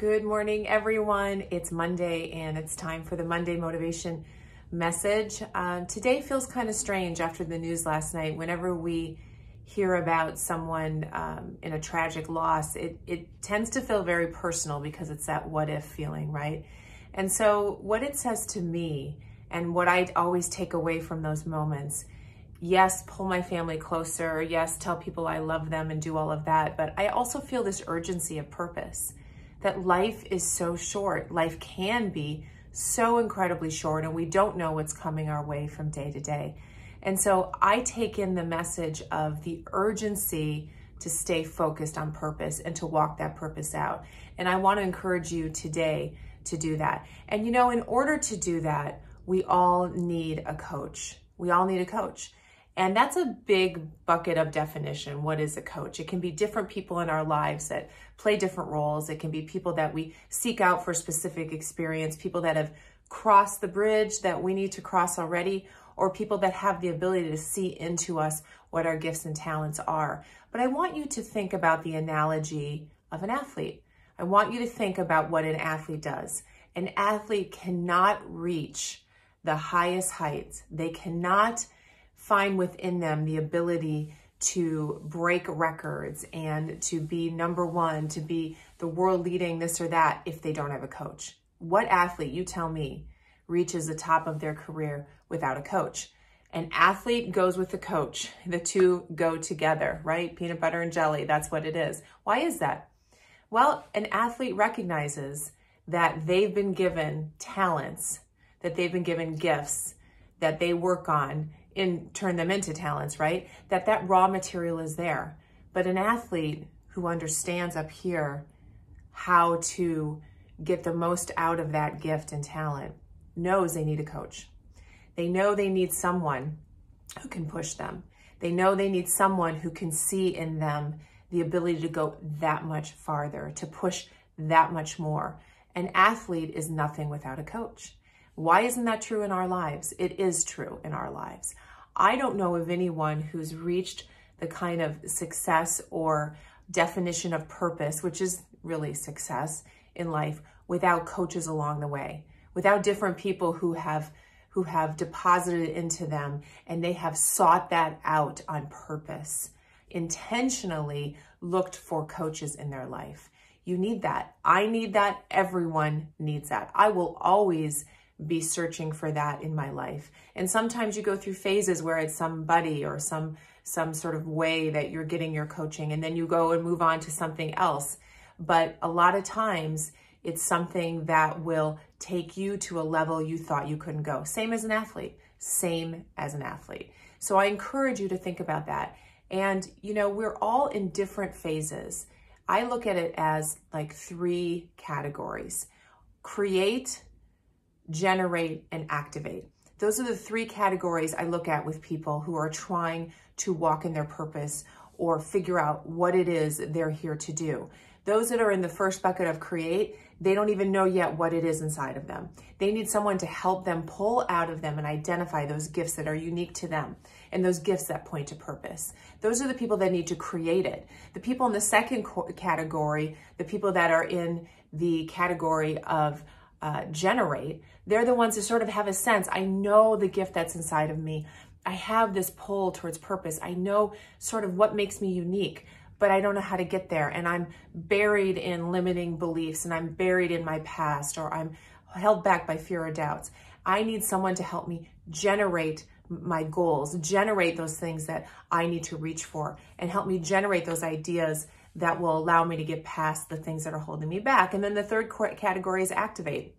Good morning, everyone. It's Monday and it's time for the Monday Motivation Message. Today feels kind of strange after the news last night. Whenever we hear about someone in a tragic loss, it tends to feel very personal because it's that what if feeling, right? And so what it says to me and what I always take away from those moments, yes, pull my family closer, yes, tell people I love them and do all of that, but I also feel this urgency of purpose. That life is so short. Life can be so incredibly short, and we don't know what's coming our way from day to day. And so I take in the message of the urgency to stay focused on purpose and to walk that purpose out. And I want to encourage you today to do that. And in order to do that, we all need a coach. We all need a coach. And that's a big bucket of definition. What is a coach? It can be different people in our lives that play different roles. It can be people that we seek out for specific experience, people that have crossed the bridge that we need to cross already, or people that have the ability to see into us what our gifts and talents are. But I want you to think about the analogy of an athlete. I want you to think about what an athlete does. An athlete cannot reach the highest heights. They cannot find within them the ability to break records and to be number one, to be the world leading this or that if they don't have a coach. What athlete, you tell me, reaches the top of their career without a coach? An athlete goes with a coach. The two go together, right? Peanut butter and jelly, that's what it is. Why is that? Well, an athlete recognizes that they've been given talents, that they've been given gifts, that they work on and turn them into talents, right? That raw material is there. But an athlete who understands up here how to get the most out of that gift and talent knows they need a coach. They know they need someone who can push them. They know they need someone who can see in them the ability to go that much farther, to push that much more. An athlete is nothing without a coach. Why isn't that true in our lives? It is true in our lives. I don't know of anyone who's reached the kind of success or definition of purpose, which is really success in life, without coaches along the way, without different people who have deposited into them and they have sought that out on purpose, intentionally looked for coaches in their life. You need that. I need that. Everyone needs that. I will always be searching for that in my life. And sometimes you go through phases where it's somebody or some sort of way that you're getting your coaching, and then you go and move on to something else. But a lot of times it's something that will take you to a level you thought you couldn't go. Same as an athlete, same as an athlete. So I encourage you to think about that. And we're all in different phases. I look at it as like 3 categories: create, generate, and activate. Those are the 3 categories I look at with people who are trying to walk in their purpose or figure out what it is they're here to do. Those that are in the first bucket of create, they don't even know yet what it is inside of them. They need someone to help them pull out of them and identify those gifts that are unique to them and those gifts that point to purpose. Those are the people that need to create it. The people in the second category, the people that are in the category of generate, they're the ones who sort of have a sense. I know the gift that's inside of me. I have this pull towards purpose. I know sort of what makes me unique, but I don't know how to get there. And I'm buried in limiting beliefs, and I'm buried in my past, or I'm held back by fear or doubts. I need someone to help me generate my goals, generate those things that I need to reach for, and help me generate those ideas that will allow me to get past the things that are holding me back. And then the third category is activate.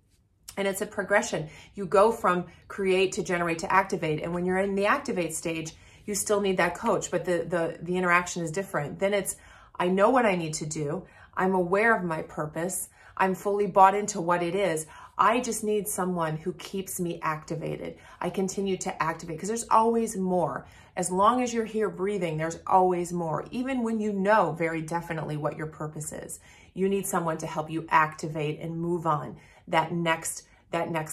And it's a progression. You go from create to generate to activate. And when you're in the activate stage, you still need that coach, but the interaction is different. Then it's, I know what I need to do. I'm aware of my purpose. I'm fully bought into what it is. I just need someone who keeps me activated. I continue to activate because there's always more. As long as you're here breathing, there's always more. Even when you know very definitely what your purpose is, you need someone to help you activate and move on that next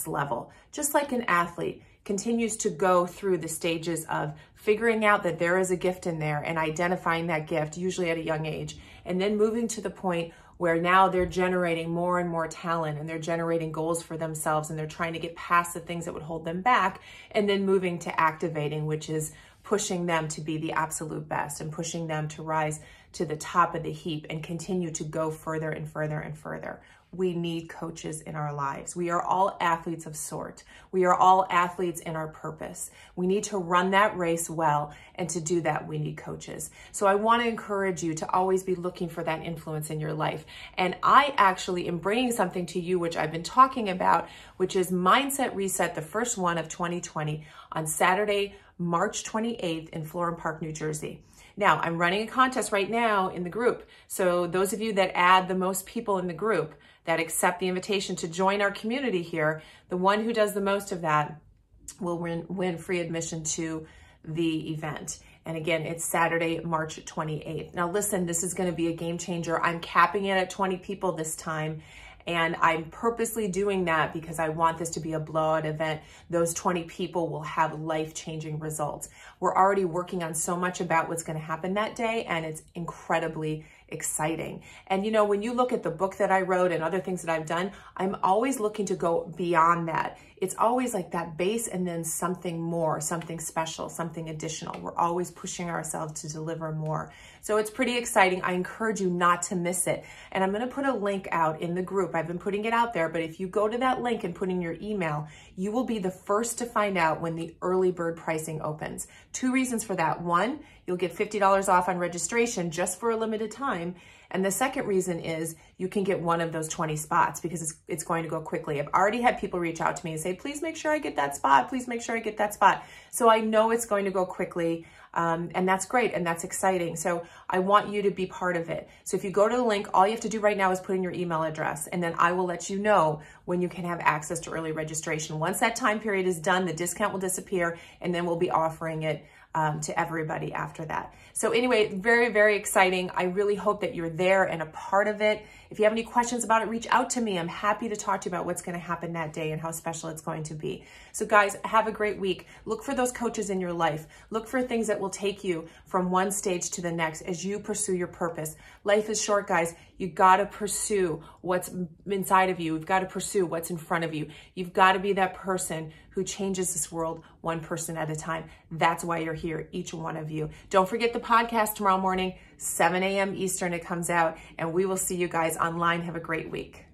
level. Just like an athlete continues to go through the stages of figuring out that there is a gift in there and identifying that gift, usually at a young age, and then moving to the point where now they're generating more and more talent and they're generating goals for themselves and they're trying to get past the things that would hold them back and then moving to activating, which is pushing them to be the absolute best and pushing them to rise to the top of the heap and continue to go further and further and further. We need coaches in our lives. We are all athletes of sort. We are all athletes in our purpose. We need to run that race well, and to do that, we need coaches. So I want to encourage you to always be looking for that influence in your life. And I actually am bringing something to you, which I've been talking about, which is Mindset Reset, the first one of 2020, on Saturday, March 28th in Florham Park, New Jersey. Now, I'm running a contest right now in the group. So those of you that add the most people in the group, that accept the invitation to join our community here, the one who does the most of that will win free admission to the event. And again, it's Saturday, March 28th. Now listen, this is going to be a game changer. I'm capping it at 20 people this time. And I'm purposely doing that because I want this to be a blowout event. Those 20 people will have life-changing results. We're already working on so much about what's going to happen that day, and it's incredibly exciting. And you know, when you look at the book that I wrote and other things that I've done, I'm always looking to go beyond that. It's always like that base and then something more, something special, something additional. We're always pushing ourselves to deliver more. So it's pretty exciting. I encourage you not to miss it. And I'm going to put a link out in the group. I've been putting it out there, but if you go to that link and put in your email, you will be the first to find out when the early bird pricing opens. 2 reasons for that. 1, you'll get $50 off on registration just for a limited time. And the second reason is you can get one of those 20 spots because it's going to go quickly. I've already had people reach out to me and say, please make sure I get that spot. Please make sure I get that spot. So I know it's going to go quickly. And that's great. And that's exciting. So I want you to be part of it. So if you go to the link, all you have to do right now is put in your email address, and then I will let you know when you can have access to early registration. Once that time period is done, the discount will disappear, and then we'll be offering it to everybody after that. So anyway, very, very exciting. I really hope that you're there and a part of it. If you have any questions about it, reach out to me. I'm happy to talk to you about what's going to happen that day and how special it's going to be. So guys, have a great week. Look for those coaches in your life. Look for things that will take you from one stage to the next as you pursue your purpose. Life is short, guys. You got to pursue what's inside of you. You've got to pursue what's in front of you. You've got to be that person who changes this world one person at a time. That's why you're here, each one of you. Don't forget the podcast tomorrow morning, 7 a.m. Eastern, it comes out, and we will see you guys online. Have a great week.